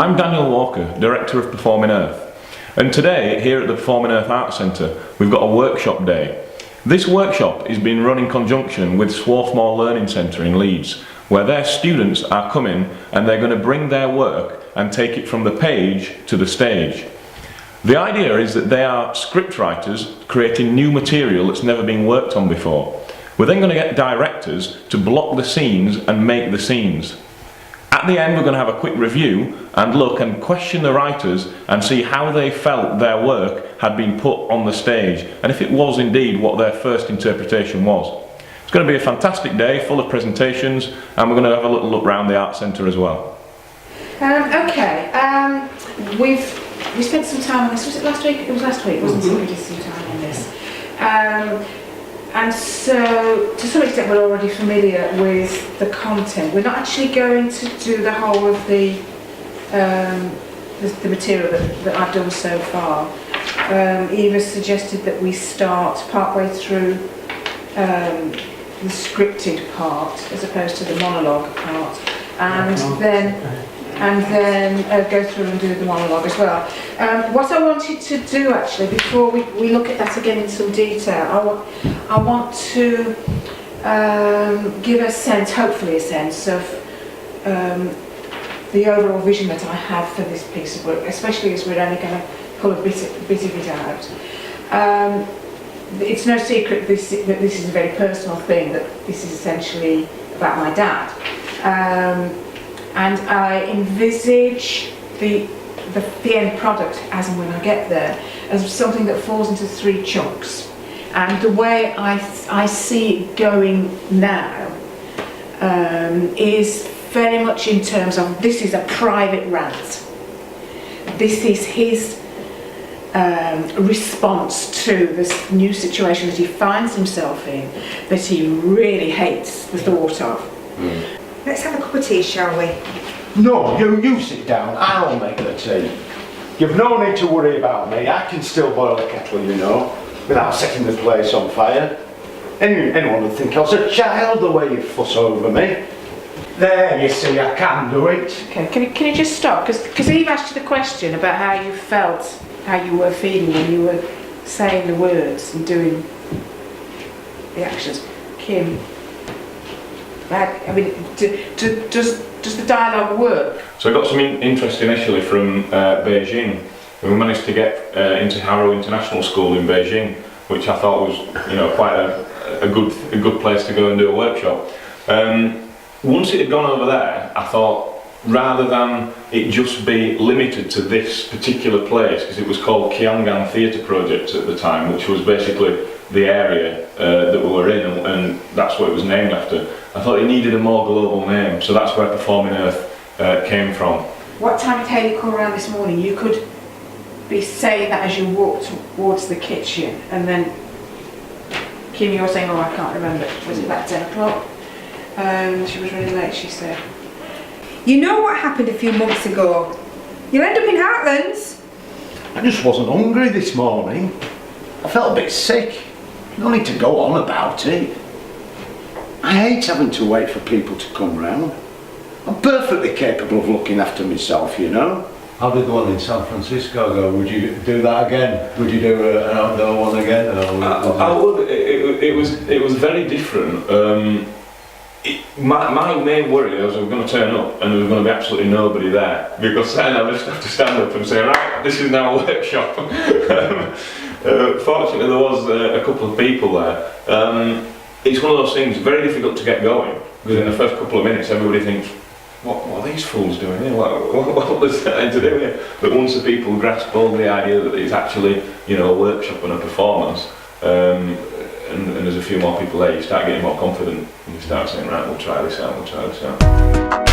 I'm Daniel Walker, Director of Performing Earth, and today here at the Performing Earth Arts Centre we've got a workshop day. This workshop is being run in conjunction with Swarthmore Learning Centre in Leeds, where their students are coming and they're going to bring their work and take it from the page to the stage. The idea is that they are script writers creating new material that's never been worked on before. We're then going to get directors to block the scenes and make the scenes. At the end we're going to have a quick review and look and question the writers and see how they felt their work had been put on the stage and if it was indeed what their first interpretation was. It's going to be a fantastic day full of presentations, and we're going to have a little look around the Arts Centre as well. We spent some time on this. Was it last week? It was last week, wasn't it? We did some time on this. And so, to some extent, we're already familiar with the content. We're not actually going to do the whole of the material that I've done so far. Eva suggested that we start partway through the scripted part as opposed to the monologue part, and then go through and do the monologue as well. What I wanted to do actually, before we look at that again in some detail, I want to give a sense, hopefully a sense of the overall vision that I have for this piece of work, especially as we're only going to pull a bit of it out. It's no secret that this is a very personal thing, that this is essentially about my dad. And I envisage the end product, as and when I get there, as something that falls into three chunks. And the way I see it going now is very much in terms of, this is a private rant. This is his response to this new situation that he finds himself in, that he really hates the thought of. Let's have a cup of tea, shall we? No, you sit down, I'll make the tea. You've no need to worry about me, I can still boil a kettle, you know, without setting the place on fire. Anyone would think I was a child the way you fuss over me. There, you see, I can do it. Okay, can you just stop? Because Eve asked you the question about how you felt, how you were feeling when you were saying the words and doing the actions. Kim, I mean, does the dialogue work? So I got some interest initially from Beijing. We managed to get into Harrow International School in Beijing, which I thought was, quite a good place to go and do a workshop. Once it had gone over there, I thought, rather than it just be limited to this particular place, because it was called Kiangan Theatre Project at the time, which was basically the area that we were in, and that's what it was named after. I thought it needed a more global name, so that's where Performing Earth came from. What time did Hayley come around this morning? You could be saying that as you walked towards the kitchen, and then Kim, you were saying, I can't remember, was it about 10 o'clock? She was really late, she said. You know what happened a few months ago? You'll end up in Heartlands. I just wasn't hungry this morning. I felt a bit sick. No need to go on about it. I hate having to wait for people to come round. I'm perfectly capable of looking after myself, you know. How did the one in San Francisco go? Would you do that again? Would you do an outdoor one again? I would. It was very different. My main worry was we were going to turn up and there was going to be absolutely nobody there, because then I just have to stand up and say, right, this is now a workshop. Fortunately there was a couple of people there. It's one of those things, very difficult to get going, because in the first couple of minutes everybody thinks, what are these fools doing here? What is that to do here? But once the people grasp all the idea that it's actually, a workshop and a performance, and there's a few more people there, you start getting more confident and you start saying, right, we'll try this out.